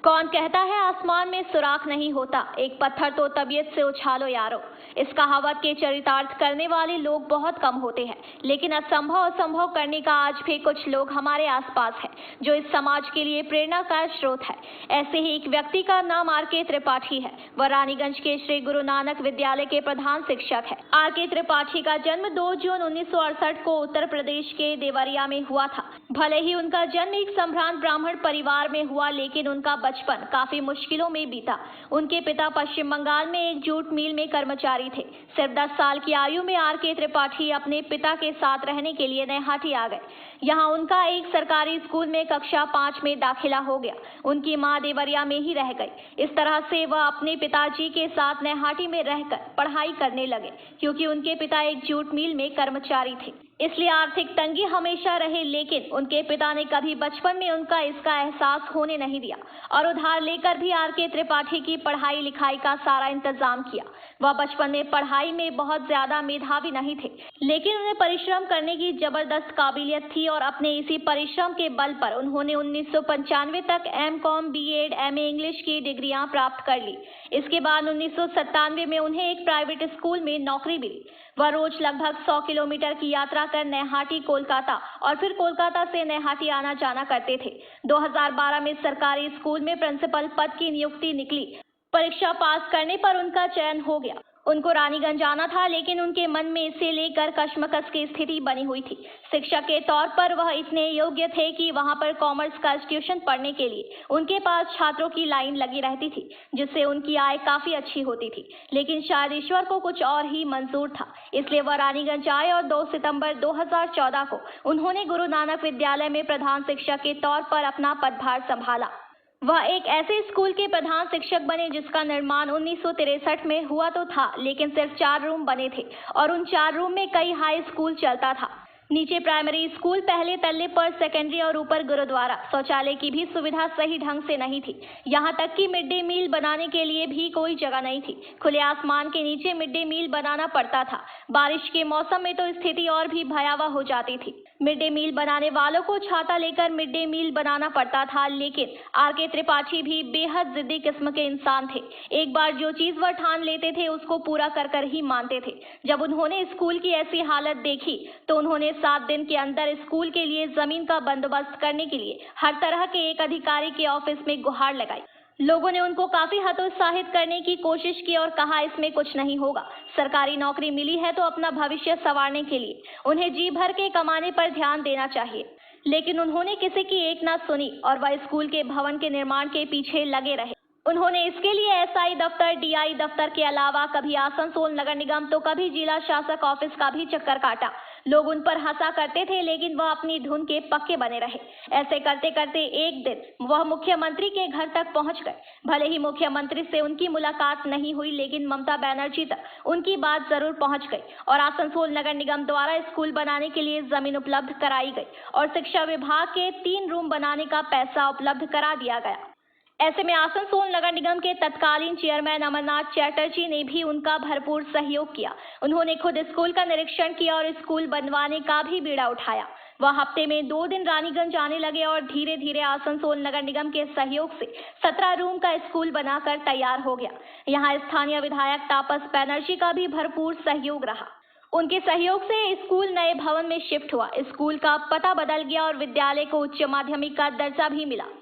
कौन कहता है आसमान में सुराख नहीं होता, एक पत्थर तो तबीयत से उछालो यारो। इस कहावत के चरितार्थ करने वाले लोग बहुत कम होते हैं, लेकिन असंभव असंभव करने का आज भी कुछ लोग हमारे आसपास हैं, जो इस समाज के लिए प्रेरणा का स्रोत है। ऐसे ही एक व्यक्ति का नाम आर.के. त्रिपाठी है। वह रानीगंज के श्री गुरु नानक विद्यालय के प्रधान शिक्षक है। आर.के. त्रिपाठी का जन्म 2 जून 1968 को उत्तर प्रदेश के देवरिया में हुआ था। भले ही उनका जन्म एक संभ्रांत ब्राह्मण परिवार में हुआ, लेकिन उनका बचपन काफी मुश्किलों में बीता। उनके पिता पश्चिम बंगाल में एक जूट मिल में कर्मचारी थे। सिर्फ 10 साल की आयु में आर.के. त्रिपाठी अपने पिता के साथ रहने के लिए नैहाटी आ गए। यहाँ उनका एक सरकारी स्कूल में कक्षा 5 में दाखिला हो गया। उनकी मां देवरिया में ही रह गई। इस तरह से वह अपने पिताजी के साथ नैहाटी में रहकर पढ़ाई करने लगे, क्योंकि उनके पिता एक जूट मिल में कर्मचारी थे। इसलिए आर्थिक तंगी हमेशा रहे, लेकिन उनके पिता ने कभी बचपन में उनका इसका एहसास होने नहीं दिया और उधार लेकर भी आर.के. त्रिपाठी की पढ़ाई लिखाई का सारा इंतजाम किया। वह बचपन में पढ़ाई में बहुत ज्यादा मेधावी नहीं थे, लेकिन उन्हें परिश्रम करने की जबरदस्त काबिलियत थी और अपने इसी परिश्रम के बल पर उन्होंने 1995 तक M.Com, B.Ed, M.A. इंग्लिश की डिग्रियां प्राप्त कर ली। इसके बाद 1997 में उन्हें एक प्राइवेट स्कूल में नौकरी मिली। वह रोज लगभग 100 किलोमीटर की यात्रा कर नैहाटी, कोलकाता और फिर कोलकाता से नैहाटी आना जाना करते थे। 2012 में सरकारी स्कूल में प्रिंसिपल पद की नियुक्ति निकली। परीक्षा पास करने पर उनका चयन हो गया। उनको रानीगंज आना था, लेकिन उनके मन में इसे लेकर कशमकश की स्थिति बनी हुई थी। शिक्षक के तौर पर वह इतने योग्य थे कि वहां पर कॉमर्स का ट्यूशन पढ़ने के लिए उनके पास छात्रों की लाइन लगी रहती थी, जिससे उनकी आय काफी अच्छी होती थी। लेकिन शायद ईश्वर को कुछ और ही मंजूर था, इसलिए वह रानीगंज आए और 2 सितंबर 2014 को उन्होंने गुरु नानक विद्यालय में प्रधान शिक्षक के तौर पर अपना पदभार संभाला। वह एक ऐसे स्कूल के प्रधान शिक्षक बने जिसका निर्माण 1963 में हुआ तो था, लेकिन सिर्फ 4 रूम बने थे और उन 4 रूम में कई हाई स्कूल चलता था। नीचे प्राइमरी स्कूल, पहले तल्ले पर सेकेंडरी और ऊपर गुरुद्वारा। शौचालय की भी सुविधा सही ढंग से नहीं थी। यहाँ तक कि मिड डे मील बनाने के लिए भी कोई जगह नहीं थी। खुले आसमान के नीचे मिड डे मील बनाना पड़ता था। बारिश के मौसम में तो स्थिति और भी भयावह हो जाती थी। मिड डे मील बनाने वालों को छाता लेकर मिड डे मील बनाना पड़ता था, लेकिन आर.के. त्रिपाठी भी बेहद जिद्दी किस्म के इंसान थे। एक बार जो चीज वह ठान लेते थे उसको पूरा कर कर ही मानते थे। जब उन्होंने स्कूल की ऐसी हालत देखी तो उन्होंने 7 दिन के अंदर स्कूल के लिए जमीन का बंदोबस्त करने के लिए हर तरह के एक अधिकारी के ऑफिस में गुहार लगाई। लोगों ने उनको काफी हतोत्साहित करने की कोशिश की और कहा इसमें कुछ नहीं होगा। सरकारी नौकरी मिली है तो अपना भविष्य संवारने के लिए उन्हें जी भर के कमाने पर ध्यान देना चाहिए। लेकिन उन्होंने किसी की एक ना सुनी और वह स्कूल के भवन के निर्माण के पीछे लगे रहे। उन्होंने इसके लिए एसआई दफ्तर, डीआई दफ्तर के अलावा कभी आसनसोल नगर निगम तो कभी जिला शासक ऑफिस का भी चक्कर काटा। लोग उन पर हंसा करते थे, लेकिन वह अपनी धुन के पक्के बने रहे। ऐसे करते करते एक दिन वह मुख्यमंत्री के घर तक पहुंच गए। भले ही मुख्यमंत्री से उनकी मुलाकात नहीं हुई, लेकिन ममता बनर्जी तक उनकी बात जरूर पहुंच गई और आसनसोल नगर निगम द्वारा स्कूल बनाने के लिए जमीन उपलब्ध कराई गई और शिक्षा विभाग के 3 रूम बनाने का पैसा उपलब्ध करा दिया गया। ऐसे में आसनसोल नगर निगम के तत्कालीन चेयरमैन अमरनाथ चैटर्जी ने भी उनका भरपूर सहयोग किया। उन्होंने खुद स्कूल का निरीक्षण किया और स्कूल बनवाने का भी बीड़ा उठाया। वह हफ्ते में 2 दिन रानीगंज आने लगे और धीरे धीरे आसनसोल नगर निगम के सहयोग से 17 रूम का स्कूल बनाकर तैयार हो गया। यहाँ स्थानीय विधायक तापस बनर्जी का भी भरपूर सहयोग रहा। उनके सहयोग से स्कूल नए भवन में शिफ्ट हुआ। स्कूल का पता बदल गया और विद्यालय को उच्च माध्यमिक का दर्जा भी मिला।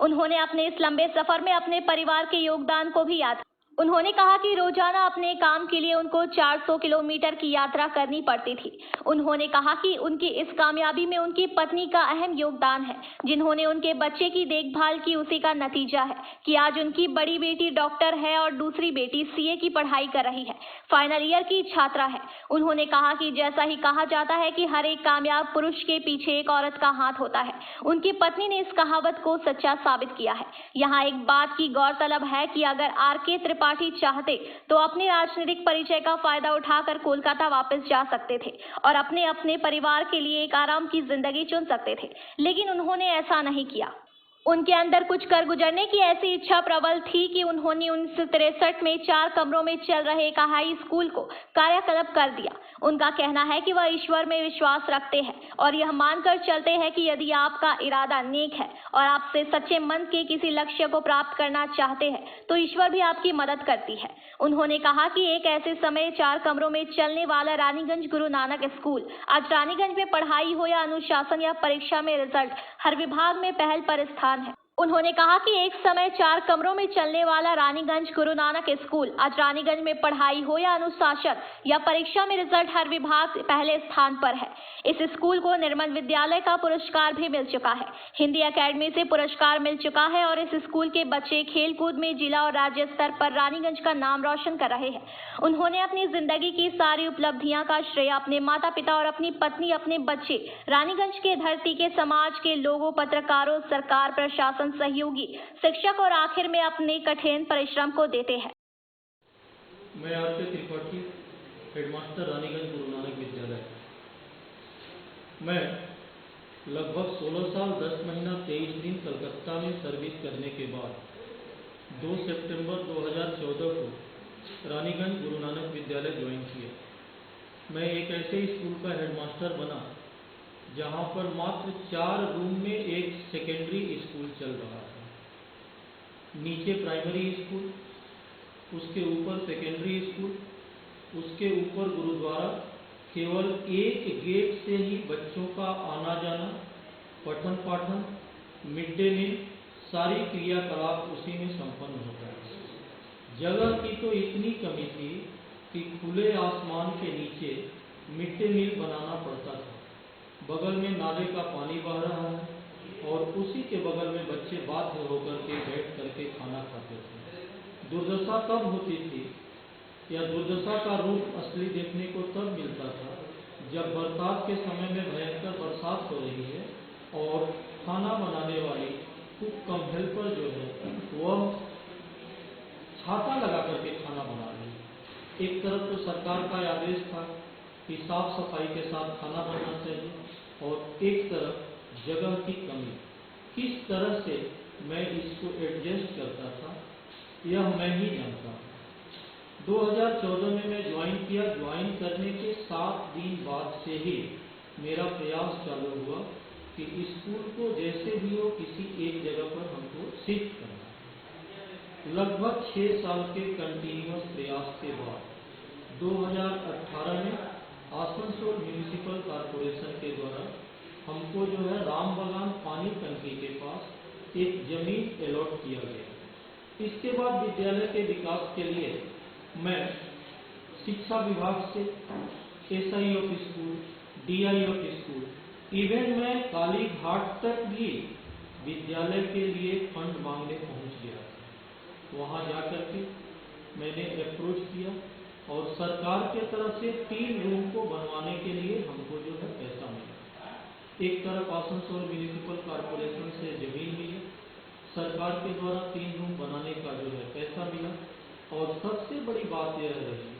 उन्होंने अपने इस लंबे सफर में अपने परिवार के योगदान को भी याद। उन्होंने कहा कि रोजाना अपने काम के लिए उनको 400 किलोमीटर की यात्रा करनी पड़ती थी। उन्होंने कहा कि उनकी इस कामयाबी में उनकी पत्नी का अहम योगदान है, जिन्होंने उनके बच्चे की देखभाल की। उसी का नतीजा है कि आज उनकी बड़ी बेटी डॉक्टर है और दूसरी बेटी सीए की पढ़ाई कर रही है, फाइनल ईयर की छात्रा है। उन्होंने कहा कि जैसा ही कहा जाता है कि हर एक कामयाब पुरुष के पीछे एक औरत का हाथ होता है, उनकी पत्नी ने इस कहावत को सच्चा साबित किया है। यहाँ एक बात की गौरतलब है कि अगर आर.के. त्रिपाठी चाहते तो अपने राजनीतिक परिचय का फायदा उठाकर कोलकाता वापस जा सकते थे और अपने परिवार के लिए एक आराम की जिंदगी चुन सकते थे, लेकिन उन्होंने ऐसा नहीं किया। उनके अंदर कुछ कर गुजरने की ऐसी इच्छा प्रबल थी कि उन्होंने 1963 में 4 कमरों में चल रहे एक हाई स्कूल को कायाकल्प कर दिया। उनका कहना है कि वह ईश्वर में विश्वास रखते हैं और यह मानकर चलते हैं कि यदि आपका इरादा नेक है और आपसे सच्चे मन के किसी लक्ष्य को प्राप्त करना चाहते हैं तो ईश्वर भी आपकी मदद करती है। उन्होंने कहा कि एक ऐसे समय 4 कमरों में चलने वाला रानीगंज गुरु नानक स्कूल आज रानीगंज में पढ़ाई हो या अनुशासन या परीक्षा में रिजल्ट, हर विभाग में पहल पर स्थान है। उन्होंने कहा कि एक समय 4 कमरों में चलने वाला रानीगंज गुरु नानक स्कूल आज रानीगंज में पढ़ाई हो या अनुशासन या परीक्षा में रिजल्ट, हर विभाग पहले स्थान पर है। इस स्कूल को निर्मल विद्यालय का पुरस्कार भी मिल चुका है। हिंदी अकेडमी से पुरस्कार मिल चुका है और इस स्कूल के बच्चे खेलकूद में जिला और राज्य स्तर पर रानीगंज का नाम रोशन कर रहे हैं। उन्होंने अपनी जिंदगी की सारी उपलब्धियां का श्रेय अपने माता पिता और अपनी पत्नी, अपने बच्चे, रानीगंज के धरती के समाज के लोगों, पत्रकारों, सरकार, प्रशासन, सहयोगी, शिक्षक और आखिर में अपने कठिन परिश्रम को देते हैं। मैं आर.के. त्रिपाठी, हेडमास्टर रानीगंज गुरु नानक विद्यालय। मैं लगभग 16 साल 10 महीना 23 दिन कलकत्ता में सर्विस करने के बाद 2 सितंबर 2014 को रानीगंज गुरु नानक विद्यालय ज्वाइन किया। मैं एक ऐसे स्कूल का हेडमास्टर बना जहां पर मात्र 4 रूम में एक सेकेंडरी स्कूल चल रहा था। नीचे प्राइमरी स्कूल, उसके ऊपर सेकेंडरी स्कूल, उसके ऊपर गुरुद्वारा। केवल एक गेट से ही बच्चों का आना जाना, पठन पाठन, मिड डे मील, सारी क्रियाकलाप उसी में संपन्न होता है। जगह की तो इतनी कमी थी कि खुले आसमान के नीचे मिड डे मील बनाना पड़ता था। बगल में नाले का पानी बह रहा है और उसी के बगल में बच्चे बाध्य होकर के बैठ करके खाना खाते थे। दुर्दशा तब होती थी या दुर्दशा का रूप असली देखने को तब मिलता था जब बरसात के समय में भयंकर बरसात हो रही है और खाना बनाने वाली कुक कम हेल्पर जो है वह छाता लगा करके खाना बना रही है। एक तरफ तो सरकार का आदेश था कि साफ सफाई के साथ खाना बनना चाहिए और एक तरफ जगह की कमी। किस तरह से मैं इसको एडजस्ट करता था यह मैं ही जानता हूँ। 2014 में मैं ज्वाइन किया। ज्वाइन करने के 7 दिन बाद से ही मेरा प्रयास चालू हुआ कि स्कूल को जैसे भी हो किसी एक जगह पर हमको शिफ्ट करना। लगभग 6 साल के कंटिन्यूअस प्रयास के बाद 2018 में आसनसोल म्यूनिसिपल कॉरपोरेशन के द्वारा हमको जो है राम बगान पानी टंकी के पास एक जमीन अलॉट किया गया। इसके बाद विद्यालय के विकास के लिए मैं शिक्षा विभाग से SI of school, DI of school, even मैं काली घाट तक भी विद्यालय के लिए फंड मांगने पहुंच गया। वहां जाकर के मैंने अप्रोच किया और सरकार के तरफ से 3 रूम को बनवाने के लिए हमको जो है पैसा मिला। एक तरफ आसनसोल म्यूनिसिपल कॉरपोरेशन से जमीन मिली, सरकार के द्वारा 3 रूम बनाने का जो है पैसा मिला और सबसे बड़ी बात यह रही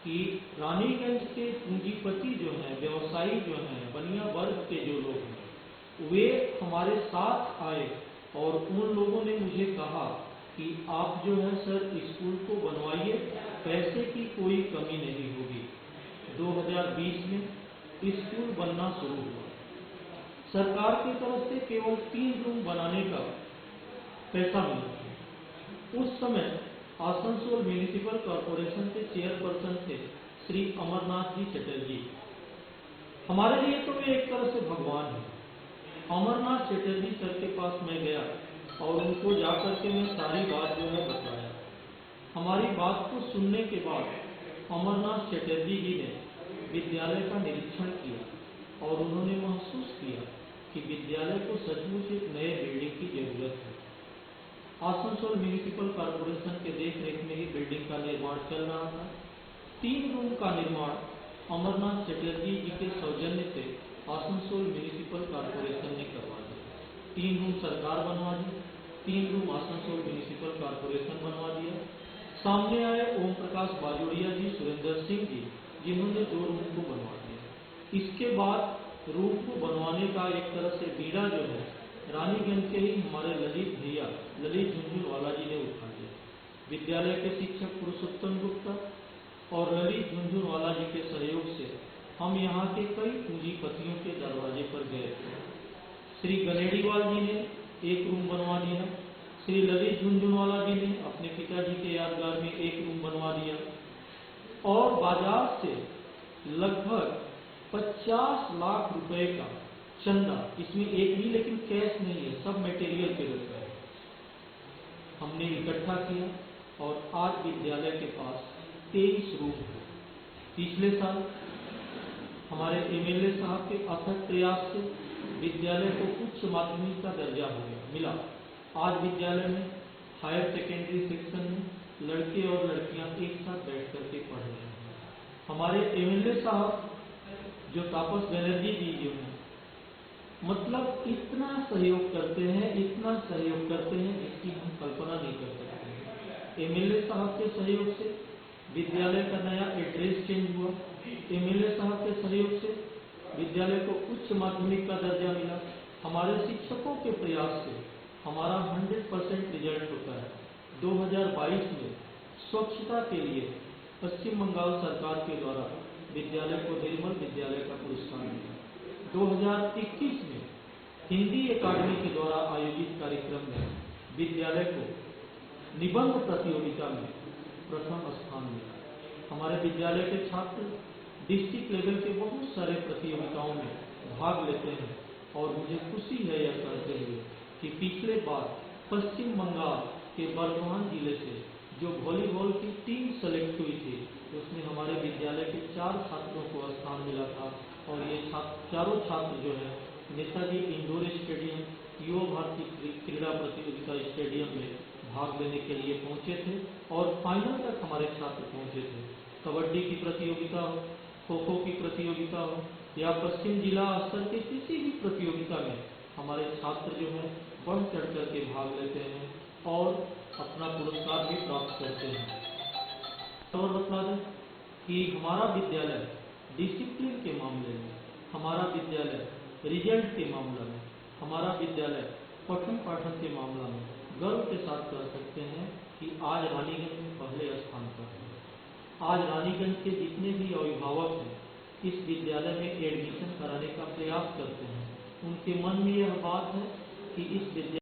कि रानीगंज के पूंजीपति जो हैं, व्यवसायी जो हैं, बनिया वर्ग के जो लोग हैं वे हमारे साथ आए और उन लोगों ने मुझे कहा कि आप जो है सर स्कूल को बनवाइए, पैसे की कोई कमी नहीं होगी। 2020 में स्कूल बनना शुरू हुआ। सरकार की तरफ से केवल 3 रूम बनाने का पैसा मिला। उस समय आसनसोल म्यूनिसिपल कॉरपोरेशन के चेयरपर्सन थे श्री अमरनाथ जी चटर्जी। हमारे लिए तो वे एक तरह से भगवान हैं। अमरनाथ चटर्जी सर के पास मैं गया और उनको जाकर के मैं सारी बात जो है बताया। हमारी बात को सुनने के बाद अमरनाथ चटर्जी जी ने विद्यालय का निरीक्षण किया और उन्होंने महसूस किया कि विद्यालय को सचमुच एक नए बिल्डिंग की जरूरत है। आसनसोल म्यूनिसिपल कॉरपोरेशन के देखरेख में ही बिल्डिंग का निर्माण चल रहा था। 3 रूम का निर्माण अमरनाथ चटर्जी जी के सौजन्य से आसनसोल म्यूनिसिपल कॉरपोरेशन ने करवा दिया। 3 रूम सरकार बनवा दी, 3 रूम आसनसोल म्यूनिसिपल कॉरपोरेशन बनवा दिया। सामने आए ओम प्रकाश बाजोड़िया जी, सुरेंद्र सिंह जी, जिन्होंने 2 रूम को बनवा दिया। इसके बाद रूम को बनवाने का एक तरह से बीड़ा जो है रानीगंज के ही हमारे ललित भैया ललित झुंझुनवाला जी ने उठा लिया। विद्यालय के शिक्षक पुरुषोत्तम गुप्ता और ललित झुंझुनवाला जी के सहयोग से हम यहाँ के कई पूंजीपतियों के दरवाजे पर गए। श्री गनेड़ीवाल जी ने एक रूम बनवा दिया। श्री ललित झुंझुनवाला जी ने अपने पिताजी के यादगार में एक रूम बनवा दिया और बाजार से लगभग 50 लाख रुपए का चंदा, इसमें एक भी लेकिन कैश नहीं है, सब मटेरियल के रूप में हमने इकट्ठा किया और आज विद्यालय के पास 23 रूम है। पिछले साल हमारे एमएलए साहब के अथक प्रयास से विद्यालय को उच्च माध्यमिक का दर्जा हो गया मिला। आज विद्यालय में हायर सेकेंडरी सेक्शन में लड़के और लड़कियां एक साथ बैठ करके पढ़ रहे हैं। हमारे एमएलए साहब जो तापस बनर्जी जी जो हैं, मतलब इतना सहयोग करते हैं, इतना सहयोग करते हैं जिसकी हम कल्पना नहीं कर सकते। एमएलए साहब के सहयोग से विद्यालय का नया एड्रेस चेंज हुआ। एमएलए साहब के सहयोग से विद्यालय को उच्च माध्यमिक का दर्जा मिला। हमारे शिक्षकों के प्रयास से हमारा 100% रिजल्ट होता है। 2022 में स्वच्छता के लिए पश्चिम बंगाल सरकार के द्वारा विद्यालय को निर्मल विद्यालय का पुरस्कार मिला। 2021 में हिंदी अकादमी के द्वारा आयोजित कार्यक्रम में विद्यालय को निबंध प्रतियोगिता में प्रथम स्थान मिला। हमारे विद्यालय के छात्र डिस्ट्रिक्ट लेवल के बहुत सारे प्रतियोगिताओं में भाग लेते हैं और मुझे खुशी है यह कहते हुए कि पिछले बार पश्चिम बंगाल के बर्धमान जिले से जो वॉलीबॉल की टीम सेलेक्ट हुई थी उसमें हमारे विद्यालय के 4 छात्रों को स्थान मिला था और ये चारों छात्र जो है नेताजी इंडोर स्टेडियम युवा भारती क्रीड़ा प्रतियोगिता स्टेडियम में भाग लेने के लिए पहुंचे थे और फाइनल तक हमारे छात्र पहुंचे थे। कबड्डी की प्रतियोगिता हो, खो खो की प्रतियोगिता हो या पश्चिम जिला स्तर के किसी भी प्रतियोगिता में हमारे छात्र जो है बढ़ चढ़ कर के भाग लेते हैं और अपना पुरस्कार भी प्राप्त करते हैं। और बता दें कि हमारा विद्यालय डिसिप्लिन के मामले में, हमारा विद्यालय रिजल्ट के मामले में, हमारा विद्यालय पठन पाठन के मामला में गर्व के साथ कह सकते हैं कि आज रानीगंज में पहले स्थान पर है। आज रानीगंज के जितने भी अभिभावक हैं इस विद्यालय में एडमिशन कराने का प्रयास करते हैं, उनके मन में यह बात है कि इस विद्यालय